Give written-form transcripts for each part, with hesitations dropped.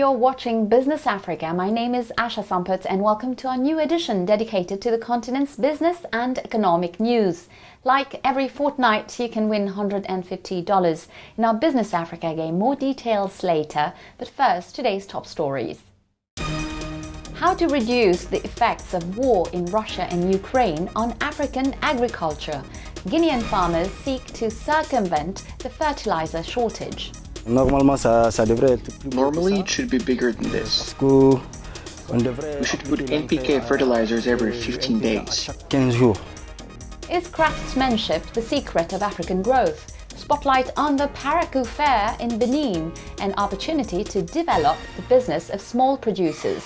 you're watching Business Africa. My name is Asha Samput and welcome to our new edition dedicated to the continent's business and economic news. Like every fortnight, you can win $150 in our Business Africa game. More details later, but first, today's top stories. How to reduce the effects of war in Russia and Ukraine on African agriculture. Guinean farmers seek to circumvent the fertilizer shortage. Normally, it should be bigger than this. We should put NPK fertilizers every 15 days. Is craftsmanship the secret of African growth? Spotlight on the Parakou Fair in Benin, an opportunity to develop the business of small producers.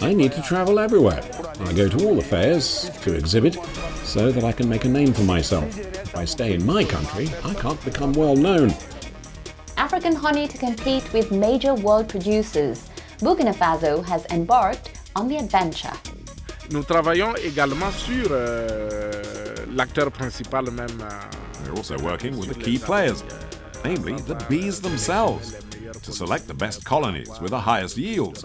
I need to travel everywhere. I go to all the fairs to exhibit so that I can make a name for myself. If I stay in my country, I can't become well known. African honey to compete with major world producers. Burkina Faso has embarked on the adventure. Nous travaillons également sur l'acteur principal même. We're also working with the key players, namely the bees themselves, to select the best colonies with the highest yields.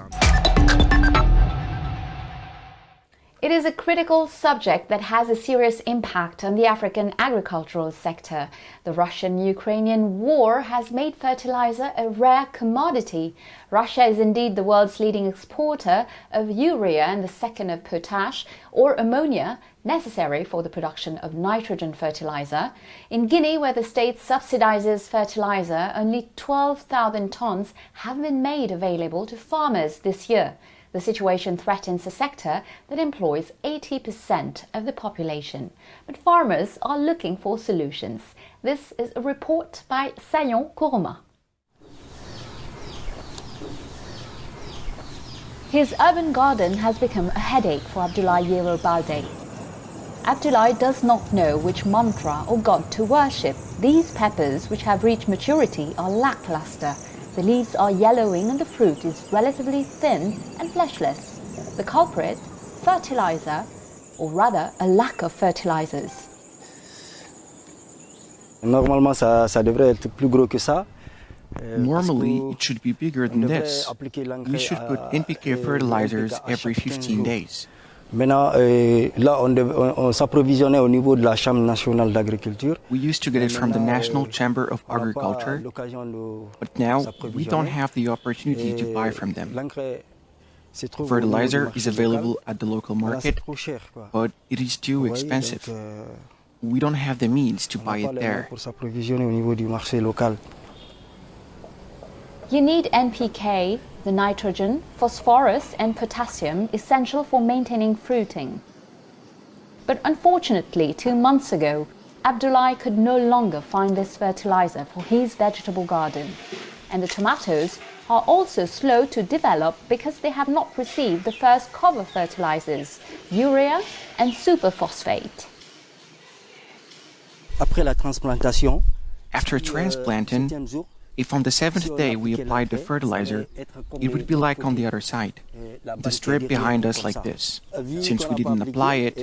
It is a critical subject that has a serious impact on the African agricultural sector. The Russian-Ukrainian war has made fertilizer a rare commodity. Russia is indeed the world's leading exporter of urea and the second of potash or ammonia, necessary for the production of nitrogen fertilizer. In Guinea, where the state subsidizes fertilizer, only 12,000 tons have been made available to farmers this year. The situation threatens a sector that employs 80% of the population. But farmers are looking for solutions. This is a report by Sango Coin. His urban garden has become a headache for Abdoulaye Yero Balde. Abdoulaye does not know which mantra or god to worship. These peppers, which have reached maturity, are lackluster. The leaves are yellowing and the fruit is relatively thin and fleshless. The culprit? Fertilizer, or rather a lack of fertilizers. Normally, it should be bigger than this. We should put NPK fertilizers every 15 days. Maintenant, là, on s'approvisionnait au niveau de la Chambre nationale d'agriculture. We used to get it from the National Chamber of Agriculture, but now we don't have the opportunity to buy from them. Fertilizer is available at the local market, but it is too expensive. We don't have the means to buy it there. You need NPK, the nitrogen, phosphorus and potassium essential for maintaining fruiting. But unfortunately, 2 months ago, Abdoulaye could no longer find this fertilizer for his vegetable garden. And the tomatoes are also slow to develop because they have not received the first cover fertilizers, urea and superphosphate. After transplanting, if on the 7th day we applied the fertilizer, it would be like on the other side, the strip behind us like this. Since we didn't apply it,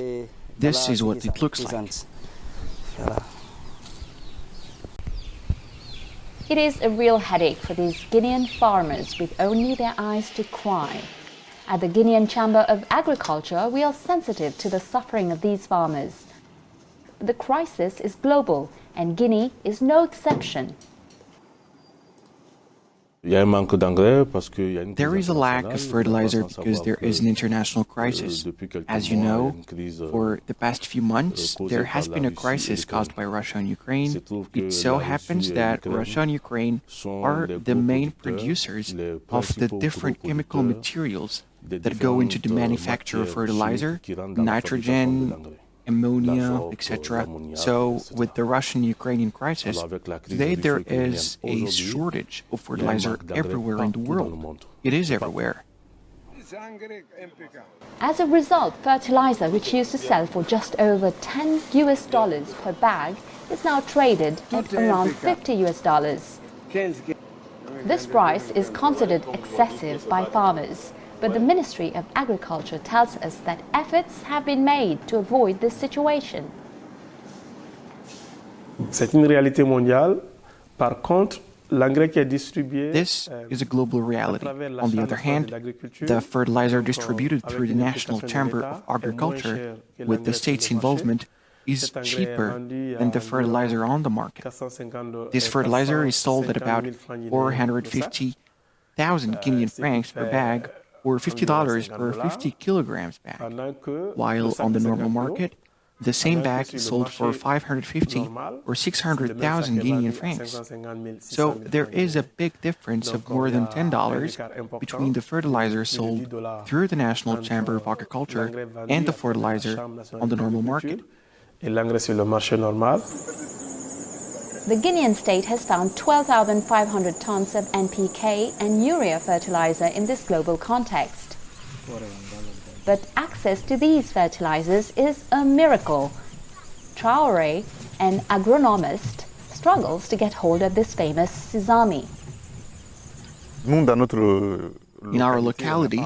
this is what it looks like. It is a real headache for these Guinean farmers with only their eyes to cry. At the Guinean Chamber of Agriculture, we are sensitive to the suffering of these farmers. The crisis is global, and Guinea is no exception. There is a lack of fertilizer because there is an international crisis. As you know, for the past few months, there has been a crisis caused by Russia and Ukraine. It so happens that Russia and Ukraine are the main producers of the different chemical materials that go into the manufacture of fertilizer, nitrogen, ammonia, etc. So with the Russian-Ukrainian crisis, today there is a shortage of fertilizer everywhere in the world. It is everywhere. As a result, fertilizer, which used to sell for just over $10 per bag, is now traded at around $50. This price is considered excessive by farmers. But the Ministry of Agriculture tells us that efforts have been made to avoid this situation. C'est une réalité mondiale. This is a global reality. On the other hand, the fertilizer distributed through the National Chamber of Agriculture, with the state's involvement, is cheaper than the fertilizer on the market. This fertilizer is sold at about 450,000 Guinean francs per bag, or $50 per 50 kilograms bag, while on the normal market, the same bag is sold for 550 or 600,000 Guinean francs. So there is a big difference of more than $10 between the fertilizer sold through the National Chamber of Agriculture and the fertilizer on the normal market. The Guinean state has found 12,500 tons of NPK and urea fertilizer in this global context. But access to these fertilizers is a miracle. Traoré, an agronomist, struggles to get hold of this famous sesame. In our locality,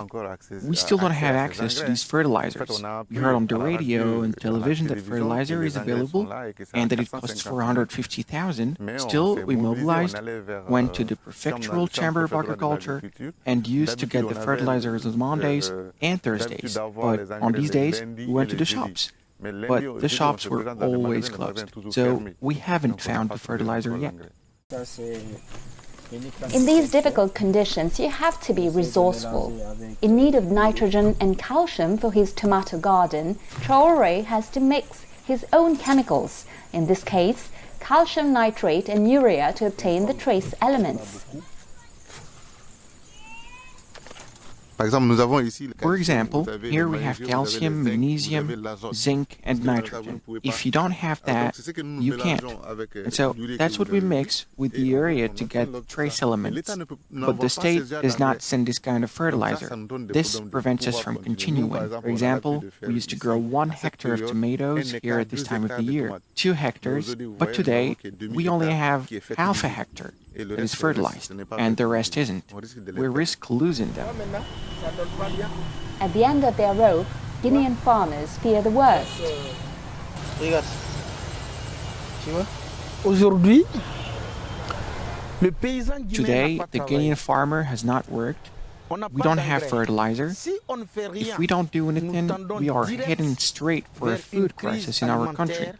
we still don't have access to these fertilizers. We heard on the radio and television that fertilizer is available and that it costs $450,000. Still, we mobilized, went to the Prefectural Chamber of Agriculture, and used to get the fertilizers on Mondays and Thursdays. But on these days, we went to the shops. But the shops were always closed, so we haven't found the fertilizer yet. In these difficult conditions, you have to be resourceful. In need of nitrogen and calcium for his tomato garden, Traoré has to mix his own chemicals, in this case, calcium nitrate and urea, to obtain the trace elements. For example, here we have calcium, magnesium, zinc, and nitrogen. If you don't have that, you can't. And so that's what we mix with the urea to get trace elements. But the state does not send this kind of fertilizer. This prevents us from continuing. For example, we used to grow 1 hectare of tomatoes here at this time of the year, 2 hectares, but today we only have half a hectare that is fertilized, and the rest isn't. We risk losing them. At the end of their rope, Guinean farmers fear the worst. Today, the Guinean farmer has not worked. We don't have fertilizer. If we don't do anything, we are heading straight for a food crisis in our country.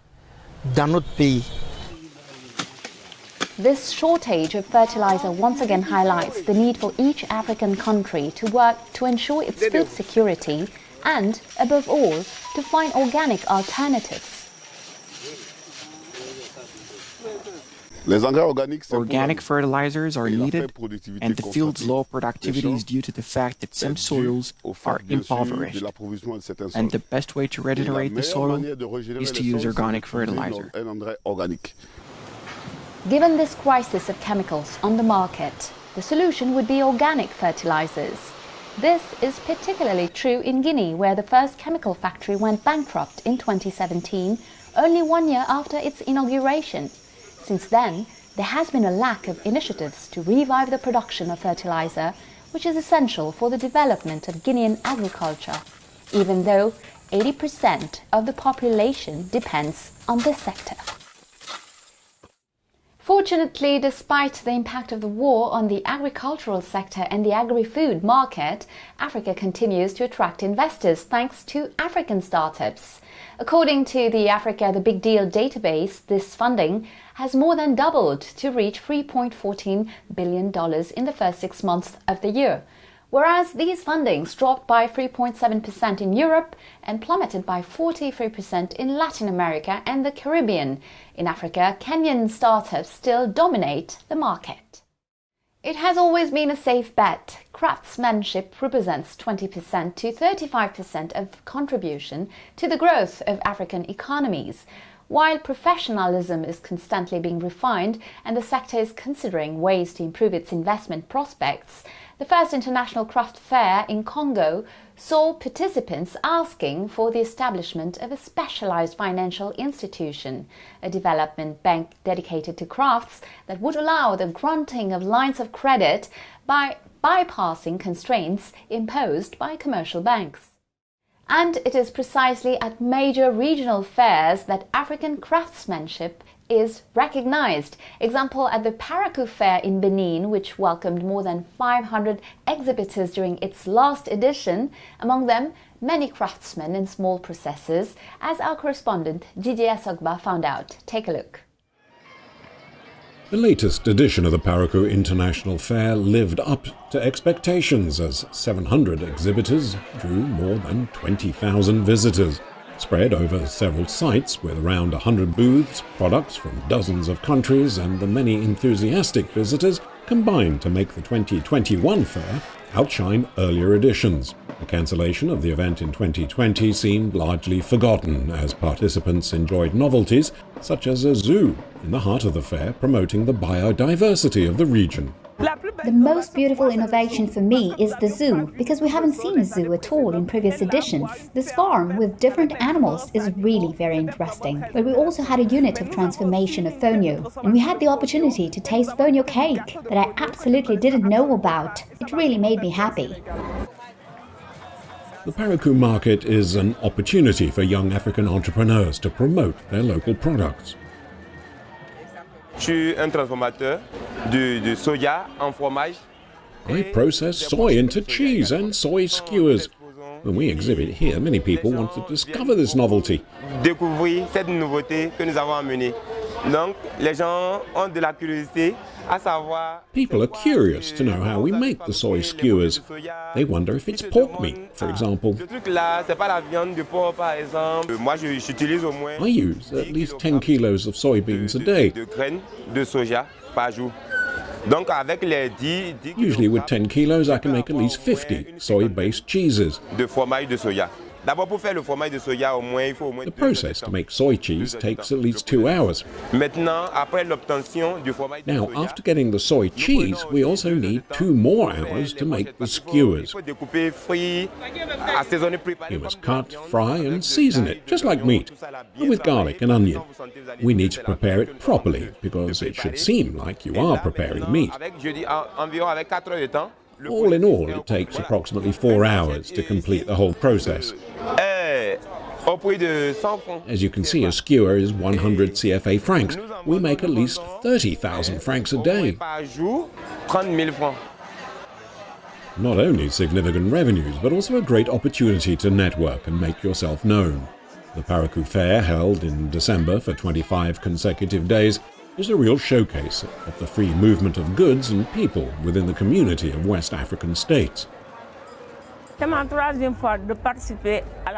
This shortage of fertilizer once again highlights the need for each African country to work to ensure its food security and, above all, to find organic alternatives. Organic fertilizers are needed, and the field's low productivity is due to the fact that some soils are impoverished. And the best way to regenerate the soil is to use organic fertilizer. Given this crisis of chemicals on the market, the solution would be organic fertilizers. This is particularly true in Guinea, where the first chemical factory went bankrupt in 2017, only 1 year after its inauguration. Since then, there has been a lack of initiatives to revive the production of fertilizer, which is essential for the development of Guinean agriculture, even though 80% of the population depends on this sector. Fortunately, despite the impact of the war on the agricultural sector and the agri-food market, Africa continues to attract investors thanks to African startups. According to the Africa the Big Deal database, this funding has more than doubled to reach $3.14 billion in the first 6 months of the year. Whereas these fundings dropped by 3.7% in Europe and plummeted by 43% in Latin America and the Caribbean. In Africa, Kenyan startups still dominate the market. It has always been a safe bet. Craftsmanship represents 20% to 35% of contribution to the growth of African economies. While professionalism is constantly being refined and the sector is considering ways to improve its investment prospects, the first international craft fair in Congo saw participants asking for the establishment of a specialized financial institution, a development bank dedicated to crafts that would allow the granting of lines of credit by bypassing constraints imposed by commercial banks. And it is precisely at major regional fairs that African craftsmanship is recognized. Example at the Parakou Fair in Benin, which welcomed more than 500 exhibitors during its last edition, among them many craftsmen and small processors, as our correspondent Didier Sogba found out. Take a look. The latest edition of the Parakou International Fair lived up to expectations as 700 exhibitors drew more than 20,000 visitors, spread over several sites with around 100 booths, products from dozens of countries, and the many enthusiastic visitors combined to make the 2021 fair outshine earlier editions. The cancellation of the event in 2020 seemed largely forgotten as participants enjoyed novelties such as a zoo in the heart of the fair promoting the biodiversity of the region. The most beautiful innovation for me is the zoo, because we haven't seen a zoo at all in previous editions. This farm with different animals is really very interesting. But we also had a unit of transformation of fonio, and we had the opportunity to taste fonio cake that I absolutely didn't know about. It really made me happy. The Parakou market is an opportunity for young African entrepreneurs to promote their local products. Je suis un transformateur de soja en fromage. I process soy into cheese and soy skewers. When we exhibit here, many people want to discover this novelty. Découvrir cette nouveauté que nous avons amenée. Donc, les gens ont de la curiosité à savoir. People are curious to know how we make the soy skewers. They wonder if it's pork meat, for example. Ce truc-là, c'est pas la viande de porc, par exemple. Moi, j'utilise au moins. I use at least 10 kilos of soybeans a day. De graines de soja par jour. Donc, avec les 10 Usually with 10 kilos, I can make at least 50 soy-based cheeses. de fromage de soja. D'abord, pour faire le fromage de soja, au moins, il faut au moins. The process to make soy cheese takes at least 2 hours. Maintenant, après l'obtention du fromage de Now, soja, after getting the soy cheese, we also need 2 more hours to make the skewers. il faut découper, frire, assaisonner, préparer. You must cut, fry and season it, just like meat, but with garlic and onion. We need to prepare it properly, because it should seem like you are preparing meat. Avec, je dis, environ avec 4 heures de temps. All in all, it takes approximately 4 hours to complete the whole process. Au prix de 100 francs. As you can see, a skewer is 100 CFA francs. We make at least 30,000 francs a day. Par jour, 30 000 francs. Not only significant revenues, but also a great opportunity to network and make yourself known. The Parakou Fair, held in December for 25 consecutive days, is a real showcase of the free movement of goods and people within the community of West African states.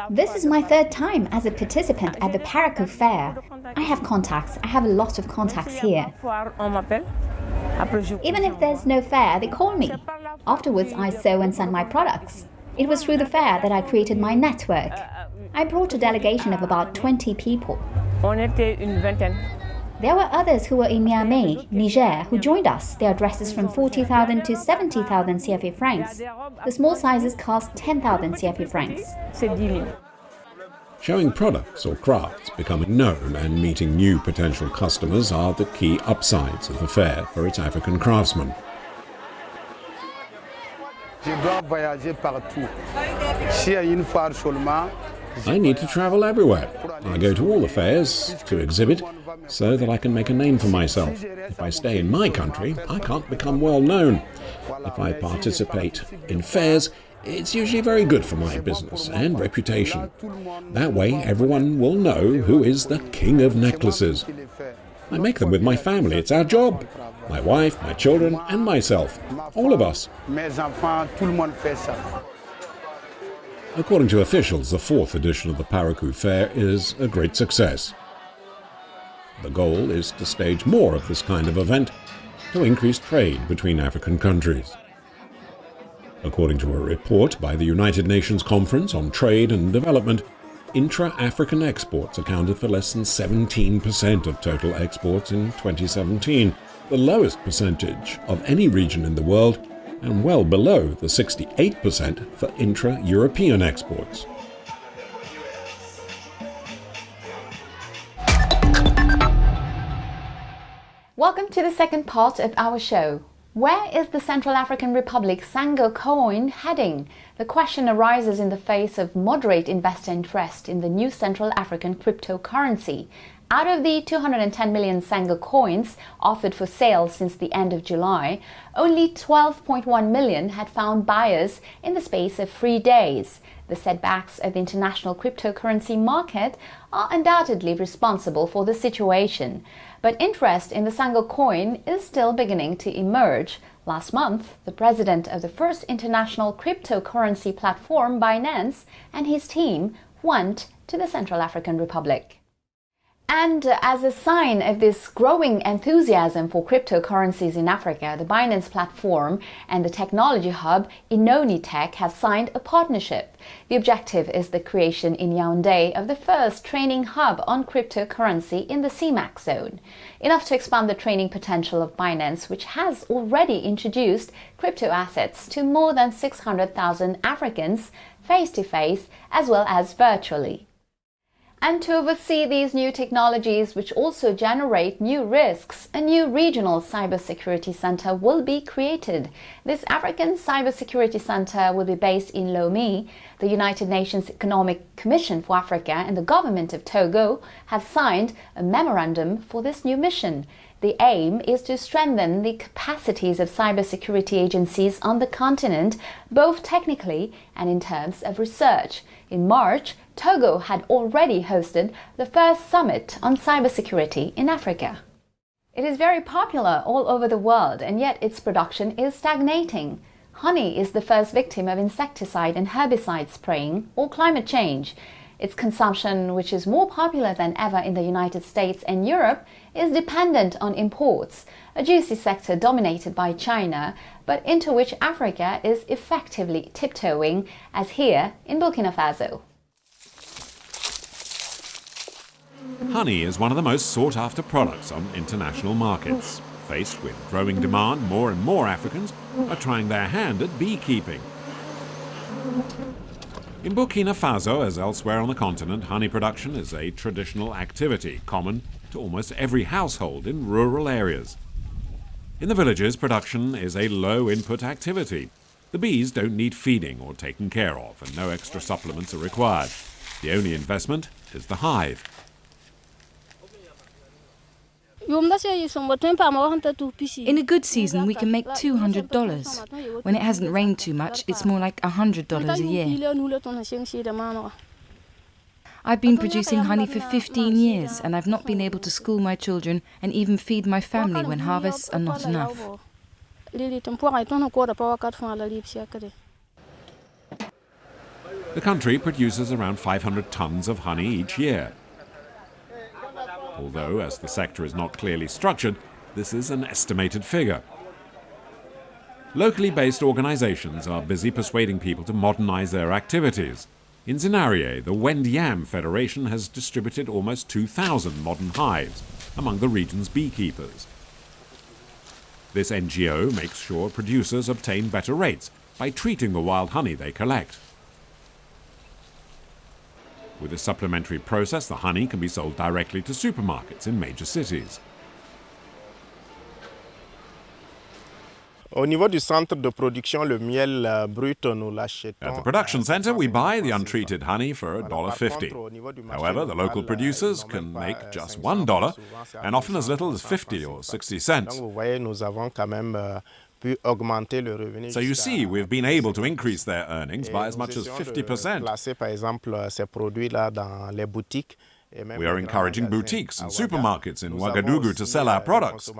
This is my third time as a participant at the Parakou Fair. I have contacts. I have a lot of contacts here. Even if there's no fair, they call me. Afterwards, I sew and send my products. It was through the fair that I created my network. I brought a delegation of about 20 people. There were others who were in Niamey, Niger, who joined us. Their dresses from 40,000 to 70,000 CFA francs. The small sizes cost 10,000 CFA francs. Showing products or crafts becoming known and meeting new potential customers are the key upsides of the fair for its African craftsmen. Je dois voyager partout. S'il y a une foire seulement, I need to travel everywhere. I go to all the fairs to exhibit so that I can make a name for myself. If I stay in my country, I can't become well known. If I participate in fairs, it's usually very good for my business and reputation. That way, everyone will know who is the king of necklaces. I make them with my family. It's our job. My wife, my children, and myself. All of us. mes enfants, tout le monde fait ça. According to officials, the fourth edition of the Parakou Fair is a great success. The goal is to stage more of this kind of event to increase trade between African countries. According to a report by the United Nations Conference on Trade and Development, intra-African exports accounted for less than 17% of total exports in 2017, the lowest percentage of any region in the world, and well below the 68% for intra-European exports. Welcome to the second part of our show. Where is the Central African Republic Sango Coin heading? The question arises in the face of moderate investor interest in the new Central African cryptocurrency. Out of the 210 million Sango coins offered for sale since the end of July, only 12.1 million had found buyers in the space of 3 days. The setbacks of the international cryptocurrency market are undoubtedly responsible for the situation. But interest in the Sango coin is still beginning to emerge. Last month, the president of the first international cryptocurrency platform, Binance, and his team went to the Central African Republic. And as a sign of this growing enthusiasm for cryptocurrencies in Africa, the Binance platform and the technology hub Inoni Tech have signed a partnership. The objective is the creation in Yaoundé of the first training hub on cryptocurrency in the CMAC zone, enough to expand the training potential of Binance, which has already introduced crypto assets to more than 600,000 Africans face-to-face as well as virtually. And to oversee these new technologies, which also generate new risks, a new regional cybersecurity center will be created. This African Cybersecurity Center will be based in Lomé. The United Nations Economic Commission for Africa and the government of Togo have signed a memorandum for this new mission. The aim is to strengthen the capacities of cybersecurity agencies on the continent, both technically and in terms of research. In March, Togo had already hosted the first summit on cybersecurity in Africa. It is very popular all over the world, and yet its production is stagnating. Honey is the first victim of insecticide and herbicide spraying or climate change. Its consumption, which is more popular than ever in the United States and Europe, is dependent on imports, a juicy sector dominated by China, but into which Africa is effectively tiptoeing, as here in Burkina Faso. Honey is one of the most sought-after products on international markets. Faced with growing demand, more and more Africans are trying their hand at beekeeping. In Burkina Faso, as elsewhere on the continent, honey production is a traditional activity, common to almost every household in rural areas. In the villages, production is a low-input activity. The bees don't need feeding or taken care of, and no extra supplements are required. The only investment is the hive. In a good season, we can make $200. When it hasn't rained too much, it's more like $100 a year. I've been producing honey for 15 years, and I've not been able to school my children and even feed my family when harvests are not enough. The country produces around 500 tons of honey each year. Although, as the sector is not clearly structured, this is an estimated figure. Locally based organizations are busy persuading people to modernize their activities. In Zinarié, the VEN Federation has distributed almost 2,000 modern hives among the region's beekeepers. This NGO makes sure producers obtain better rates by treating the wild honey they collect. With a supplementary process, the honey can be sold directly to supermarkets in major cities. Au niveau du centre de production, le miel brut, nous l'achetons. At the production center, we buy the untreated honey for $1.50. However, the local producers can make just $1 and often as little as 50 or 60 cents. Donc, vous voyez, nous avons quand même pu augmenter le revenu. So you see, we've been able to increase their earnings by as much as 50%. Placer, par exemple, ces produits-là dans les boutiques. We are encouraging boutiques and supermarkets in Ouagadougou to sell our products.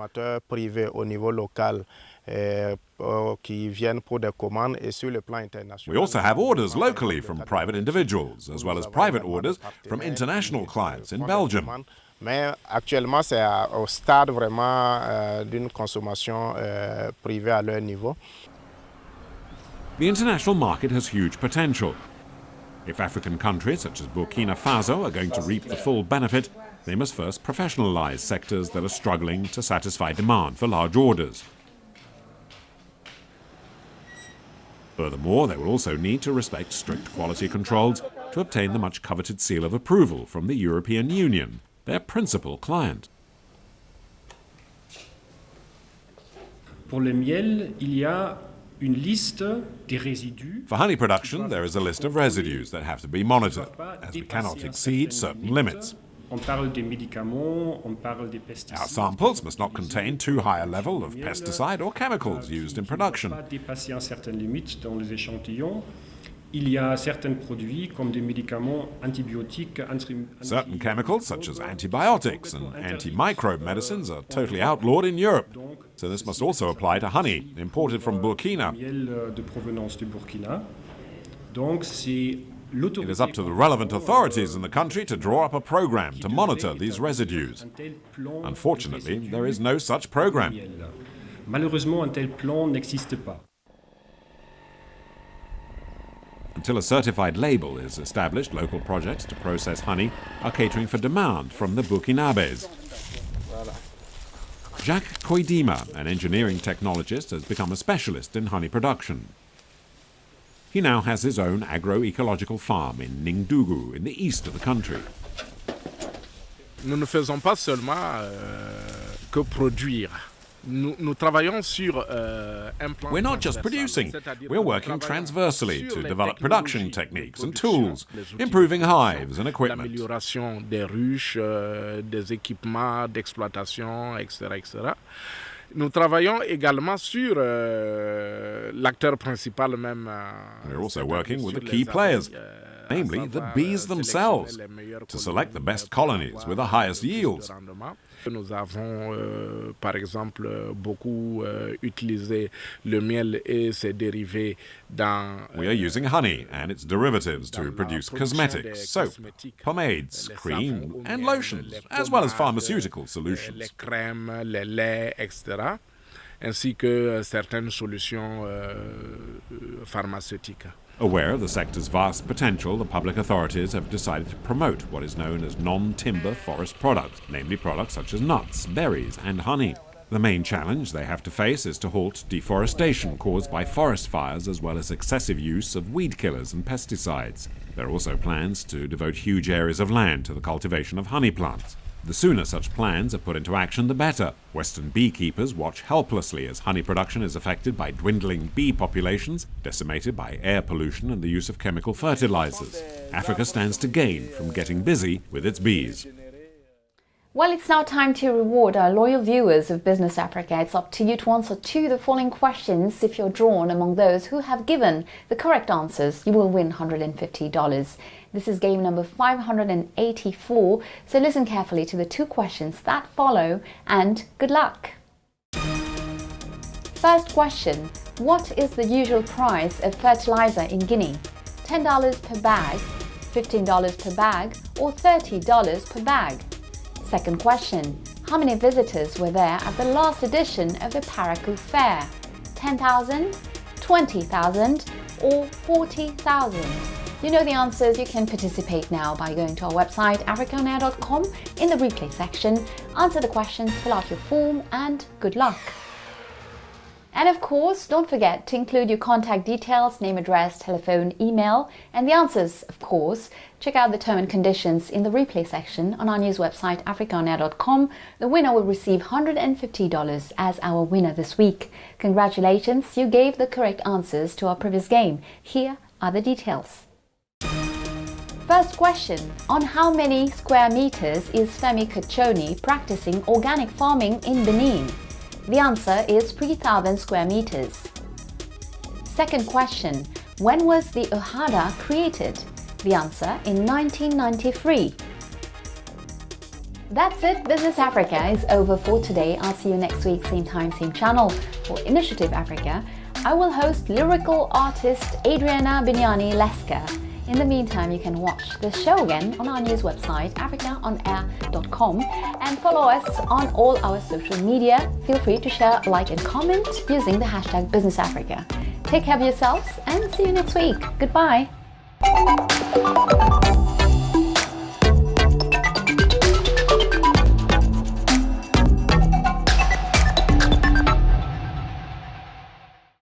We also have orders locally from private individuals, as well as private orders from international clients in Belgium. Mais actuellement, c'est au stade vraiment d'une consommation privée à leur niveau. The international market has huge potential. If African countries such as Burkina Faso are going to reap the full benefit, they must first professionalize sectors that are struggling to satisfy demand for large orders. Furthermore, they will also need to respect strict quality controls to obtain the much coveted seal of approval from the European Union, their principal client. Pour le miel, il y a une liste des résidus. For honey production, there is a list of residues that have to be monitored, as we cannot exceed certain limits. On parle des médicaments, on parle des Our pesticides. samples must not contain too high a level of pesticide or chemicals used in production. Pas dépasser une certaine limite dans les échantillons. Il y a certains produits comme des médicaments antibiotiques. Certain chemicals, such as antibiotics and antimicrobe medicines, are totally outlawed in Europe. So this must also apply to honey imported from Burkina. Miel de provenance du Burkina. Donc c'est l'autorité. It is up to the relevant authorities in the country to draw up a program to monitor these residues. Unfortunately, there is no such program. Malheureusement, un tel plan n'existe pas. Until a certified label is established, local projects to process honey are catering for demand from the Burkinabés. Jacques Koidima, an engineering technologist, has become a specialist in honey production. He now has his own agroecological farm in Ningdougou, in the east of the country. Nous ne faisons pas seulement que produire. Nous travaillons sur un plan. We're not just producing, we're working transversely to develop production techniques and tools, improving hives and equipment. L'amélioration des ruches, des équipements d'exploitation, etc., etc. Nous travaillons également sur l'acteur principal même. We're also working with the key players, namely the bees themselves, to select the best colonies with the highest yields. Nous avons, par exemple, beaucoup utilisé le miel et ses dérivés dans. We are using honey and its derivatives to produce cosmetics, soap, pomades, cream, and lotions, as well as pharmaceutical solutions. Les crèmes, les laits, etc., ainsi que certaines solutions pharmaceutiques. Aware of the sector's vast potential, the public authorities have decided to promote what is known as non-timber forest products, namely products such as nuts, berries, and honey. The main challenge they have to face is to halt deforestation caused by forest fires, as well as excessive use of weed killers and pesticides. There are also plans to devote huge areas of land to the cultivation of honey plants. The sooner such plans are put into action, the better. Western beekeepers watch helplessly as honey production is affected by dwindling bee populations, decimated by air pollution and the use of chemical fertilizers. Africa stands to gain from getting busy with its bees. Well, it's now time to reward our loyal viewers of Business Africa. It's up to you to answer to the following questions. If you're drawn among those who have given the correct answers, you will win $150. This is game number 584, so listen carefully to the two questions that follow, and good luck. First question, what is the usual price of fertilizer in Guinea? $10 per bag, $15 per bag, or $30 per bag? Second question, how many visitors were there at the last edition of the Parakou Fair? 10,000, 20,000, or 40,000? You know the answers. You can participate now by going to our website africaonair.com in the replay section, answer the questions, fill out your form, and good luck. And of course, don't forget to include your contact details, name, address, telephone, email, and the answers, of course. Check out the term and conditions in the replay section on our news website africaonair.com. The winner will receive $150 as our winner this week. Congratulations, you gave the correct answers to our previous game. Here are the details. First question, on how many square meters is Femi Kachoni practicing organic farming in Benin? The answer is 3,000 square meters. Second question, when was the Ohada created? The answer, in 1993. That's it, Business Africa is over for today. I'll see you next week, same time, same channel. For Initiative Africa, I will host lyrical artist Adriana Bignani Leska. In the meantime, you can watch the show again on our news website, africaonair.com, and follow us on all our social media. Feel free to share, like, and comment using the hashtag Business Africa. Take care of yourselves and see you next week. Goodbye.